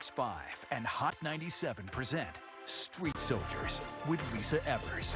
Fox 5 and Hot 97 present Street Soldiers with Lisa Evers.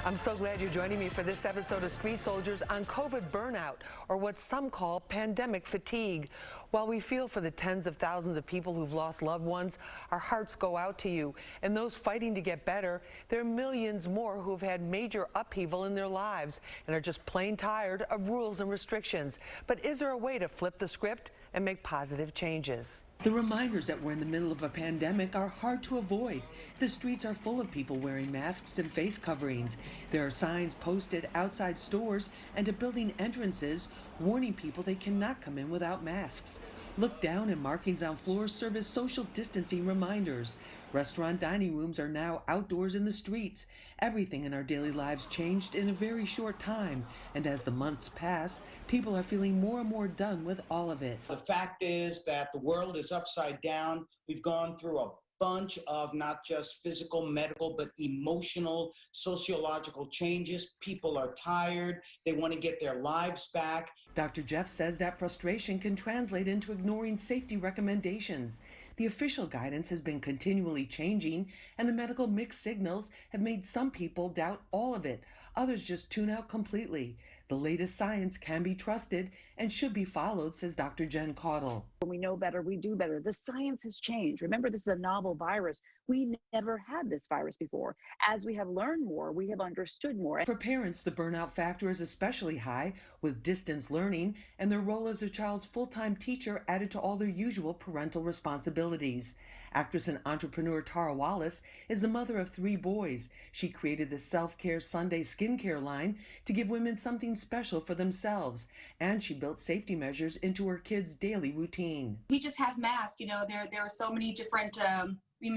I'm so glad you're joining me for this episode of Street Soldiers on COVID burnout, or what some call pandemic fatigue. While we feel for the tens of thousands of people who've lost loved ones, our hearts go out to you. And those fighting to get better, there are millions more who have had major upheaval in their lives and are just plain tired of rules and restrictions. But is there a way to flip the script and make positive changes? The reminders that we're in the middle of a pandemic are hard to avoid. The streets are full of people wearing masks and face coverings. There are signs posted outside stores and to building entrances warning people they cannot come in without masks. Look down and markings on floors serve as social distancing reminders. Restaurant dining rooms are now outdoors in the streets. Everything in our daily lives changed in a very short time. And as the months pass, people are feeling more and more done with all of it. The fact is that the world is upside down. We've gone through a bunch of not just physical, medical, but emotional, sociological changes. People are tired. They want to get their lives back. Dr. Jeff says that frustration can translate into ignoring safety recommendations. The official guidance has been continually changing, and the medical mixed signals have made some people doubt all of it. Others just tune out completely. The latest science can be trusted and should be followed, says Dr. Jen CAUDLE. When we know better, we do better. The science has changed. Remember, this is a novel virus. We never had this virus before. As we have learned more, we have understood more. For parents, the burnout factor is especially high, with distance learning and their role as their child's full-time teacher added to all their usual parental responsibilities. Actress and entrepreneur Tara Wallace is the mother of 3 boys. She created the Self-Care Sunday skincare line to give women something special for themselves, and she built safety measures into her kids' daily routine. We just have masks, you know, there are so many different, we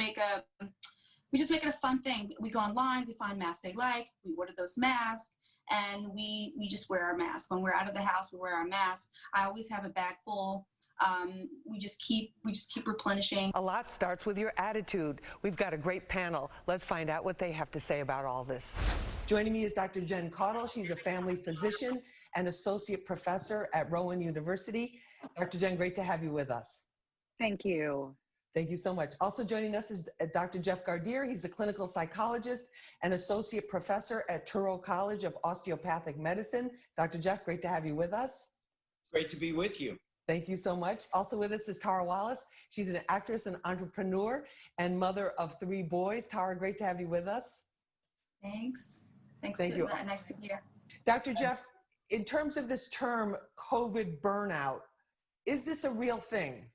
just make it a fun thing. We go online, we find masks they like, we order those masks, and we just wear our mask. When we're out of the house, we wear our mask. I always have a bag full. We just keep replenishing. A lot starts with your attitude. We've got a great panel. Let's find out what they have to say about all this. Joining me is Dr. Jen CAUDLE. She's a family physician and associate professor at Rowan University. Dr. Jen, great to have you with us. Thank you. Thank you so much. Also joining us is Dr. Jeff Gardier. He's a clinical psychologist and associate professor at Touro College of Osteopathic Medicine. Dr. Jeff, great to have you with us. Great to be with you. Thank you so much. Also with us is Tara Wallace. She's an actress and entrepreneur and mother of 3 boys. Tara, great to have you with us. Thanks. Thank you. Nice to be here. Dr. Jeff, in terms of this term, COVID burnout, is this a real thing?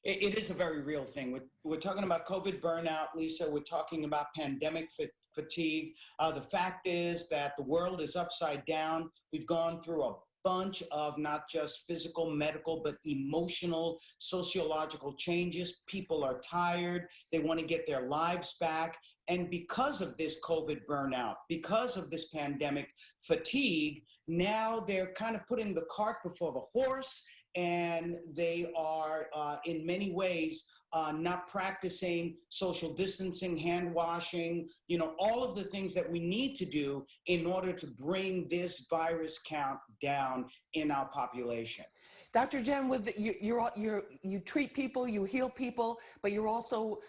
It is a very real thing. We're talking about COVID burnout, Lisa. We're talking about pandemic fatigue. The fact is that the world is upside down. We've gone through a bunch of not just physical, medical, but emotional, sociological changes. People are tired. They want to get their lives back. And because of this COVID burnout, because of this pandemic fatigue, now they're kind of putting the cart before the horse, and they are, in many ways, not practicing social distancing, hand washing, you know, all of the things that we need to do in order to bring this virus count down in our population. Dr. Jen, you treat people, you heal people, but you're also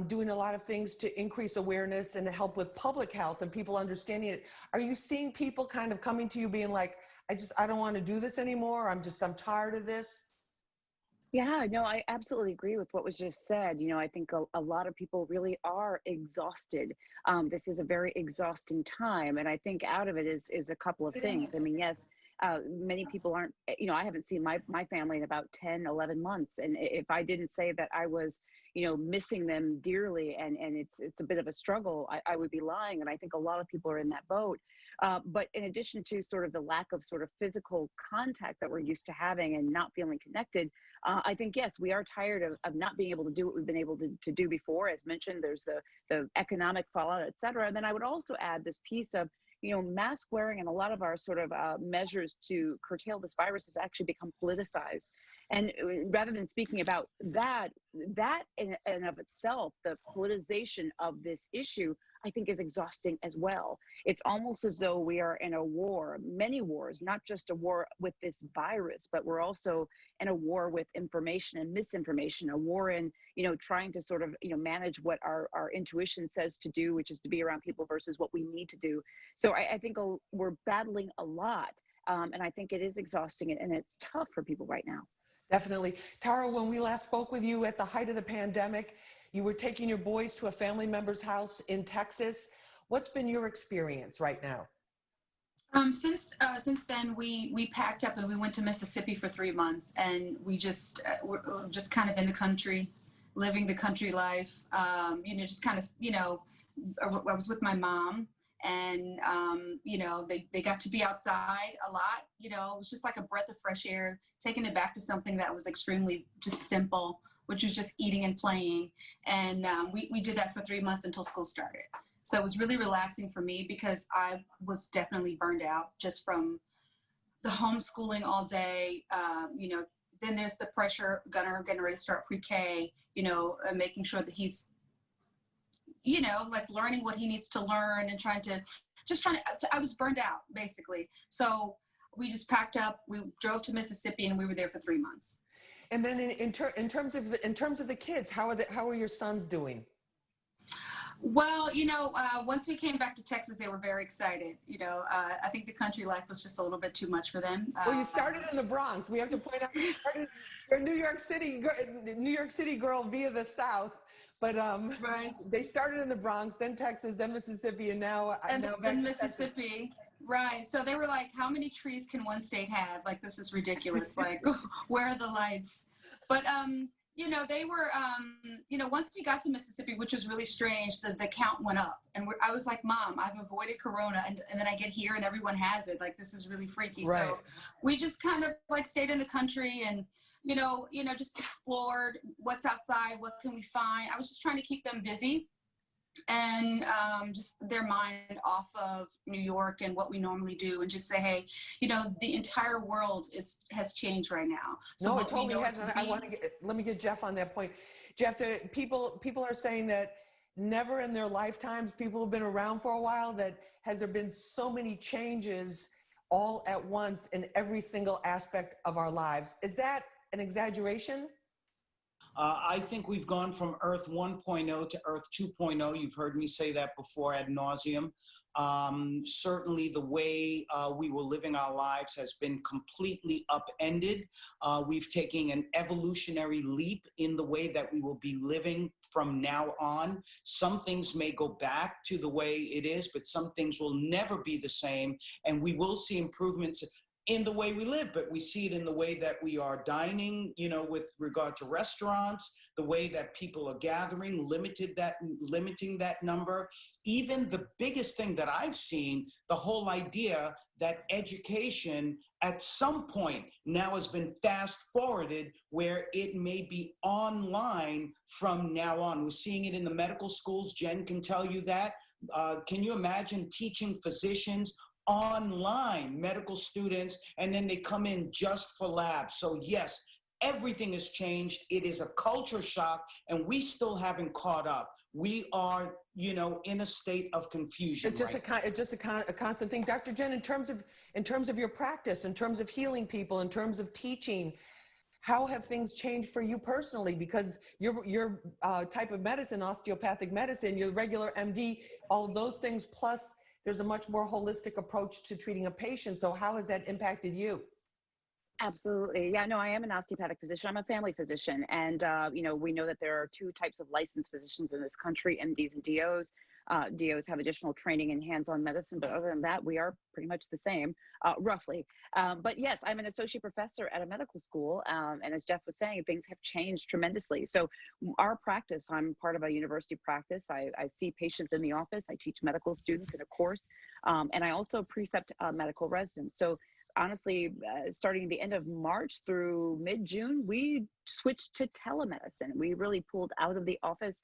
doing a lot of things to increase awareness and to help with public health and people understanding it. Are you seeing people kind of coming to you being like, I don't want to do this anymore. I'm tired of this? Yeah, no, I absolutely agree with what was just said. You know, I think a lot of people really are exhausted. This is a very exhausting time. And I think out of it is a couple of things. I mean, yes, many people aren't, you know, I haven't seen my family in about 10, 11 months. And if I didn't say that I was, you know, missing them dearly and it's a bit of a struggle, I would be lying. And I think a lot of people are in that boat. But in addition to sort of the lack of sort of physical contact that we're used to having and not feeling connected, I think, yes, we are tired of not being able to do what we've been able to do before. As mentioned, there's the economic fallout, et cetera. And then I would also add this piece of, you know, mask wearing and a lot of our sort of measures to curtail this virus has actually become politicized. And rather than speaking about that, that in and of itself, the politicization of this issue, I think is exhausting as well. It's almost as though we are in a war, many wars, not just a war with this virus, but we're also in a war with information and misinformation, a war in, trying to sort of, manage what our intuition says to do, which is to be around people versus what we need to do. So I think we're battling a lot. And I think it is exhausting and it's tough for people right now. Definitely. Tara, when we last spoke with you at the height of the pandemic, you were taking your boys to a family member's house in Texas. What's been your experience right now? Since then, we packed up and we went to Mississippi for 3 months, and we're just kind of in the country, living the country life. Just kind of, I was with my mom, and they got to be outside a lot. It was just like a breath of fresh air, taking it back to something that was extremely just simple, which was just eating and playing. And we did that for 3 months until school started. So it was really relaxing for me because I was definitely burned out just from the homeschooling all day. Then there's the pressure, Gunnar getting ready to start pre-K, making sure that he's, like learning what he needs to learn and I was burned out basically. So we just packed up, we drove to Mississippi, and we were there for 3 months. And then in terms of the kids, how are your sons doing? Well, once we came back to Texas, they were very excited. I think the country life was just a little bit too much for them. Well, you started in the Bronx. We have to point out you're a New York City girl via the South, but right. They started in the Bronx, then Texas, then Mississippi, and now back to Mississippi. Texas. Right. So they were like, how many trees can one state have? Like, this is ridiculous. Like, where are the lights? But they were, once we got to Mississippi, which was really strange, the count went up. And I was like, Mom, I've avoided Corona. And then I get here and everyone has it. Like, this is really freaky. Right. So we just kind of like stayed in the country and, just explored what's outside, what can we find. I was just trying to keep them busy and just their mind off of New York and what we normally do, and just say, hey, the entire world has changed right now. So no, it totally has. And let me get Jeff on that point. Jeff, people are saying that never in their lifetimes, people who've been around for a while, that has there been so many changes all at once in every single aspect of our lives. Is that an exaggeration? I think we've gone from Earth 1.0 to Earth 2.0. You've heard me say that before ad nauseum. Certainly the way we were living our lives has been completely upended. We've taken an evolutionary leap in the way that we will be living from now on. Some things may go back to the way it is, but some things will never be the same. And we will see improvements in the way we live, but we see it in the way that we are dining, with regard to restaurants, the way that people are gathering, limiting that number. Even the biggest thing that I've seen, the whole idea that education at some point now has been fast forwarded where it may be online from now on. We're seeing it in the medical schools. Jen can tell you that. Can you imagine teaching physicians online, medical students, and then they come in just for labs? So yes, everything has changed. It is a culture shock, and we still haven't caught up. We are, in a state of confusion. It's just a constant thing. Dr. Jen, in terms of your practice, in terms of healing people, in terms of teaching, how have things changed for you personally? Because your type of medicine, osteopathic medicine, your regular MD, all of those things, plus there's a much more holistic approach to treating a patient. So how has that impacted you? Absolutely. Yeah, no, I am an osteopathic physician. I'm a family physician. And, we know that there are two types of licensed physicians in this country, MDs and DOs. DOs have additional training in hands-on medicine, but other than that, we are pretty much the same, roughly. But yes, I'm an associate professor at a medical school. And as Jeff was saying, things have changed tremendously. So our practice, I'm part of a university practice. I see patients in the office. I teach medical students in a course. And I also precept medical residents. So honestly, starting the end of March through mid-June, we switched to telemedicine. We really pulled out of the office,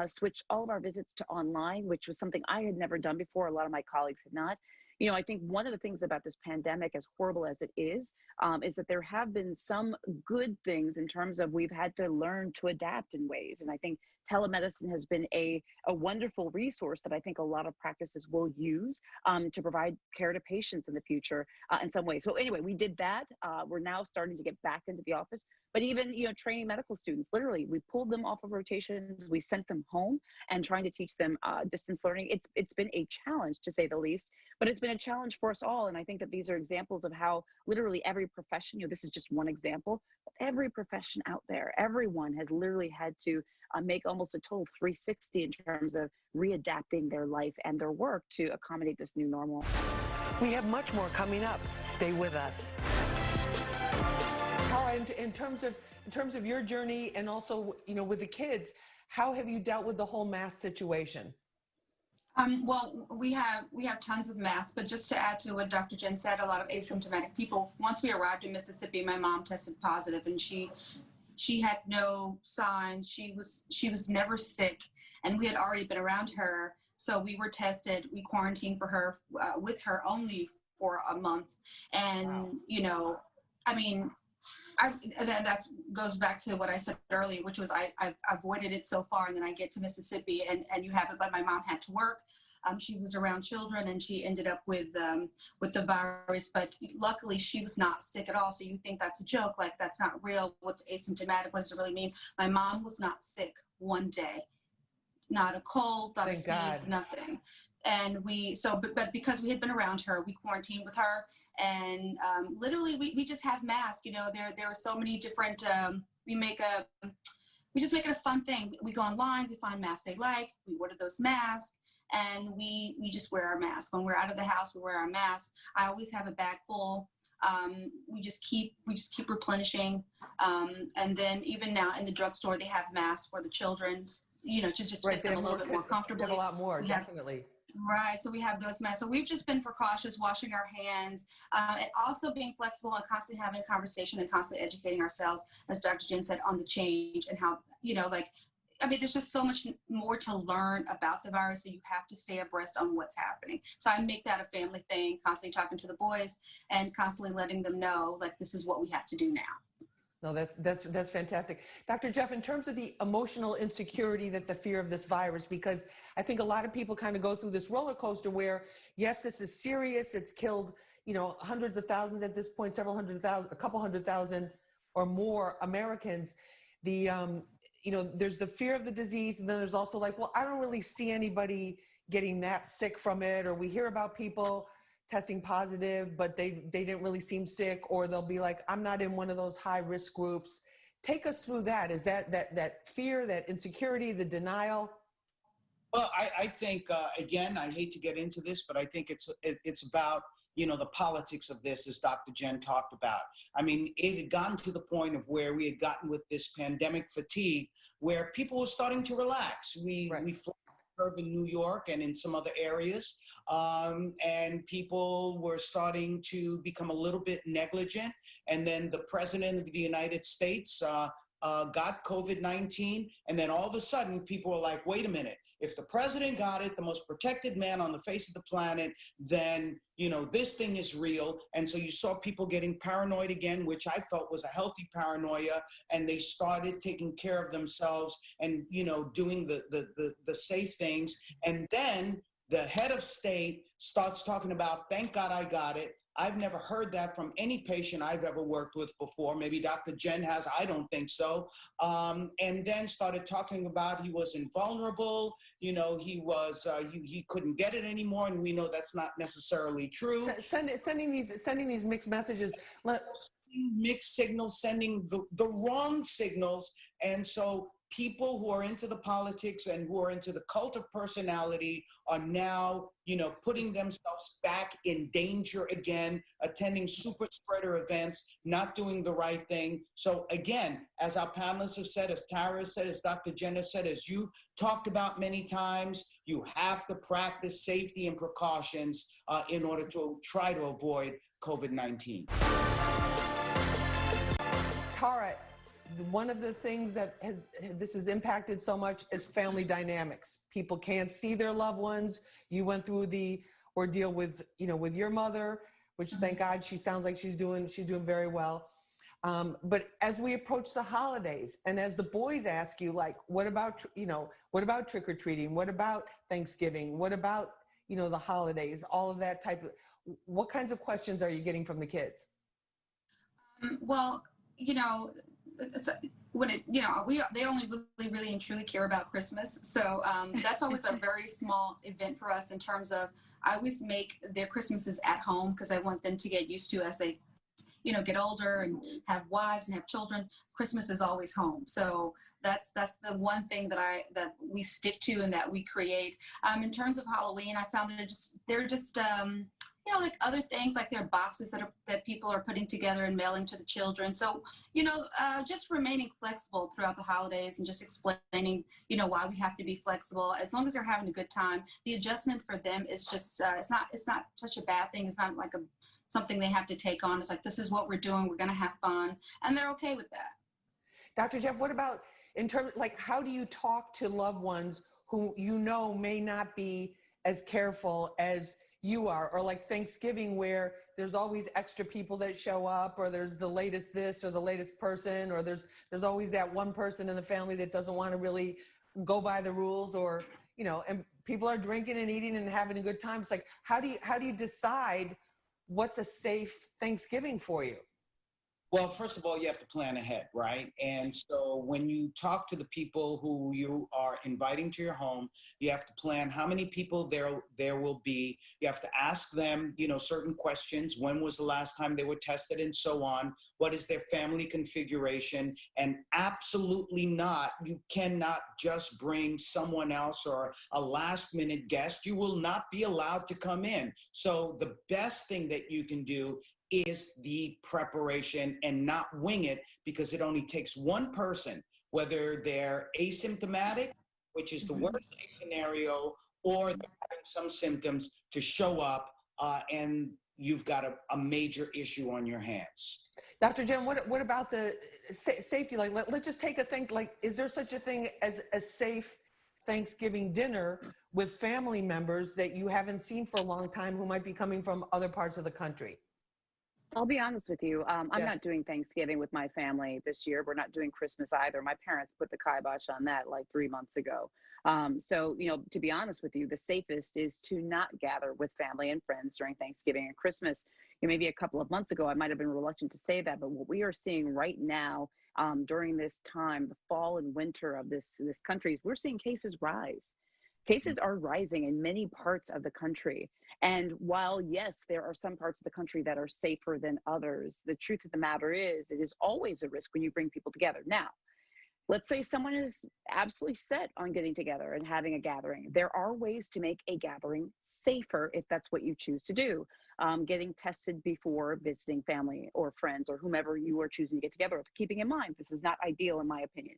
switched all of our visits to online, which was something I had never done before. A lot of my colleagues had not. You know, I think one of the things about this pandemic, as horrible as it is that there have been some good things in terms of we've had to learn to adapt in ways. And I think telemedicine has been a wonderful resource that I think a lot of practices will use to provide care to patients in the future in some ways. So anyway, we did that. We're now starting to get back into the office, but even, you know, training medical students, literally, we pulled them off of rotations, we sent them home and trying to teach them distance learning. It's been a challenge, to say the least, but it's been a challenge for us all. And I think that these are examples of how literally every profession, you know, this is just one example, but every profession out there, everyone has literally had to make almost a total 360 in terms of readapting their life and their work to accommodate this new normal. We have much more coming up. Stay with us. Tara, in terms of your journey and also, you know, with the kids, how have you dealt with the whole mask situation? Well, we have tons of masks, but just to add to what Dr. Jen said, a lot of asymptomatic people. Once we arrived in Mississippi, my mom tested positive, and she had no signs. She was never sick, and we had already been around her. So we were tested. We quarantined for her with her only for a month, and wow. You know, I mean. And then that goes back to what I said earlier, which was I've avoided it so far, and then I get to Mississippi and you have it, but my mom had to work. She was around children and she ended up with the virus, but luckily she was not sick at all. So you think that's a joke, like that's not real. What's asymptomatic? What does it really mean? My mom was not sick one day, not a cold, not a sneeze, nothing. And but because we had been around her, we quarantined with her. And literally, we just have masks. You know, there are so many different. We just make it a fun thing. We go online, we find masks they like, we order those masks, and we just wear our mask. When we're out of the house, we wear our mask. I always have a bag full. We just keep replenishing. And then even now in the drugstore, they have masks for the children. You know, to just fit them a little bit more comfortably. They have a lot more, definitely. Right, so we have those masks. So we've just been precautious, washing our hands, and also being flexible and constantly having a conversation and constantly educating ourselves, as Dr. Jen said, on the change and how, you know, like, I mean, there's just so much more to learn about the virus, so you have to stay abreast on what's happening. So I make that a family thing, constantly talking to the boys and constantly letting them know, like, this is what we have to do now. No, that's fantastic. Dr. Jeff, in terms of the emotional insecurity that the fear of this virus, because I think a lot of people kind of go through this roller coaster where, yes, this is serious. It's killed, you know, hundreds of thousands at this point, several hundred thousand, a couple 100,000 or more Americans. The, you know, there's the fear of the disease. And then there's also like, well, I don't really see anybody getting that sick from it. Or we hear about people testing positive, but they didn't really seem sick, or they'll be like, I'm not in one of those high risk groups. Take us through that. Is that fear, that insecurity, the denial? Well, I think, again, I hate to get into this, but I think it's about, you know, the politics of this, as Dr. Jen talked about. I mean, it had gotten to the point of where we had gotten with this pandemic fatigue, where people were starting to relax. We flagged in New York and in some other areas. And people were starting to become a little bit negligent. And then the president of the United States got COVID-19. And then all of a sudden, people were like, wait a minute, if the president got it, the most protected man on the face of the planet, then, you know, this thing is real. And so you saw people getting paranoid again, which I felt was a healthy paranoia. And they started taking care of themselves and, you know, doing the safe things. And then the head of state starts talking about, thank God I got it. I've never heard that from any patient I've ever worked with before. Maybe Dr. Jen has, I don't think so. And then started talking about he was invulnerable, you know, he couldn't get it anymore, and we know that's not necessarily true. Sending these mixed messages. Mixed signals, sending the wrong signals. And so people who are into the politics and who are into the cult of personality are now, you know, putting themselves back in danger again, attending super spreader events, not doing the right thing. So again, as our panelists have said, as Tara said, as Dr. Jen said, as you talked about many times, you have to practice safety and precautions in order to try to avoid COVID-19. Tara, one of the things that this has impacted so much is family dynamics. People can't see their loved ones. You went through the or deal with, with your mother, which thank God she sounds like she's doing very well. But as we approach the holidays, and as the boys ask you, like, what about trick or treating? What about Thanksgiving? What about, the holidays? All of that type of, what kinds of questions are you getting from the kids? Well, it's when it, they only really and truly care about Christmas. So that's always a very small event for us in terms of, I always make their Christmases at home because I want them to get used to, as they get older and have wives and have children, Christmas is always home. So that's the one thing that we stick to and that we create. In terms of Halloween, I found that they're just like other things, like their boxes that people are putting together and mailing to the children. So, just remaining flexible throughout the holidays and just explaining, why we have to be flexible. As long as they're having a good time, the adjustment for them is just, it's not such a bad thing. It's not like something they have to take on. It's like, this is what we're doing. We're going to have fun. And they're okay with that. Dr. Jeff, what about in terms, like, how do you talk to loved ones who may not be as careful as you are, or like Thanksgiving, where there's always extra people that show up, or there's the latest this or the latest person, or there's always that one person in the family that doesn't want to really go by the rules, or and people are drinking and eating and having a good time. It's like, how do you decide what's a safe Thanksgiving for you? Well, first of all, you have to plan ahead, right? And so when you talk to the people who you are inviting to your home, you have to plan how many people there will be. You have to ask them, certain questions. When was the last time they were tested, and so on? What is their family configuration? And absolutely not, you cannot just bring someone else or a last-minute guest. You will not be allowed to come in. So the best thing that you can do is the preparation and not wing it, because it only takes one person, whether they're asymptomatic, which is the worst case scenario, or they're having some symptoms, to show up and you've got a major issue on your hands. Dr. Jen, what about the safety? Like, let's just take a think, like, is there such a thing as a safe Thanksgiving dinner with family members that you haven't seen for a long time who might be coming from other parts of the country? I'll be honest with you. I'm Yes. not doing Thanksgiving with my family this year. We're not doing Christmas either. My parents put the kibosh on that like 3 months ago. So, to be honest with you, the safest is to not gather with family and friends during Thanksgiving and Christmas. Maybe a couple of months ago, I might have been reluctant to say that, but what we are seeing right now during this time, the fall and winter of this country, is we're seeing cases rise. Cases are rising in many parts of the country. And while, yes, there are some parts of the country that are safer than others, the truth of the matter is it is always a risk when you bring people together. Now, let's say someone is absolutely set on getting together and having a gathering. There are ways to make a gathering safer if that's what you choose to do. Getting tested before visiting family or friends or whomever you are choosing to get together with. Keeping in mind, this is not ideal in my opinion.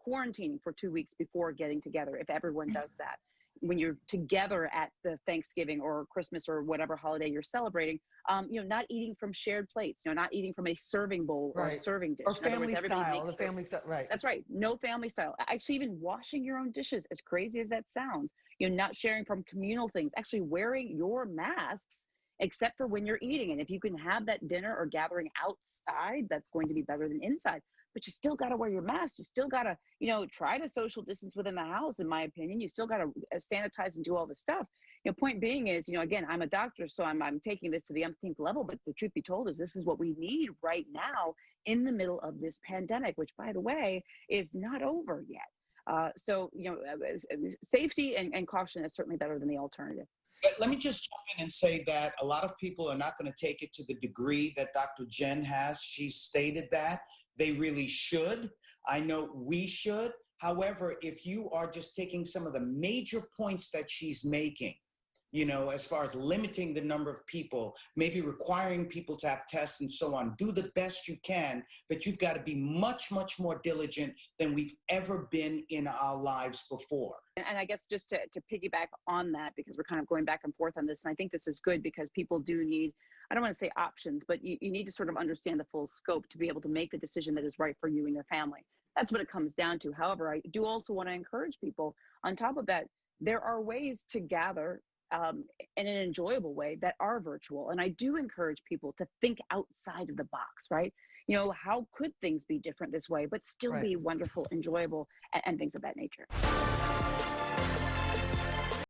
Quarantining for 2 weeks before getting together, if everyone does that. When you're together at the Thanksgiving or Christmas or whatever holiday you're celebrating, not eating from shared plates, not eating from a serving bowl or a serving dish. Or family style, the family style, right. That's right, no family style. Actually, even washing your own dishes, as crazy as that sounds, not sharing from communal things, actually wearing your masks, except for when you're eating. And if you can have that dinner or gathering outside, that's going to be better than inside. But you still got to wear your mask. You still got to, try to social distance within the house, in my opinion. You still got to sanitize and do all this stuff. Point being is, again, I'm a doctor, so I'm taking this to the umpteenth level. But the truth be told is this is what we need right now in the middle of this pandemic, which, by the way, is not over yet. So, safety and caution is certainly better than the alternative. But let me just jump in and say that a lot of people are not going to take it to the degree that Dr. Jen has. She stated that. They really should. I know we should. However, if you are just taking some of the major points that she's making, as far as limiting the number of people, maybe requiring people to have tests and so on, do the best you can, but you've got to be much, much more diligent than we've ever been in our lives before. And I guess just to piggyback on that, because we're kind of going back and forth on this, and I think this is good because people do need, I don't want to say options, but you need to sort of understand the full scope to be able to make the decision that is right for you and your family. That's what it comes down to. However, I do also want to encourage people, on top of that, there are ways to gather in an enjoyable way that are virtual. And I do encourage people to think outside of the box, right? You know, how could things be different this way, but still Right. be wonderful, enjoyable, and things of that nature?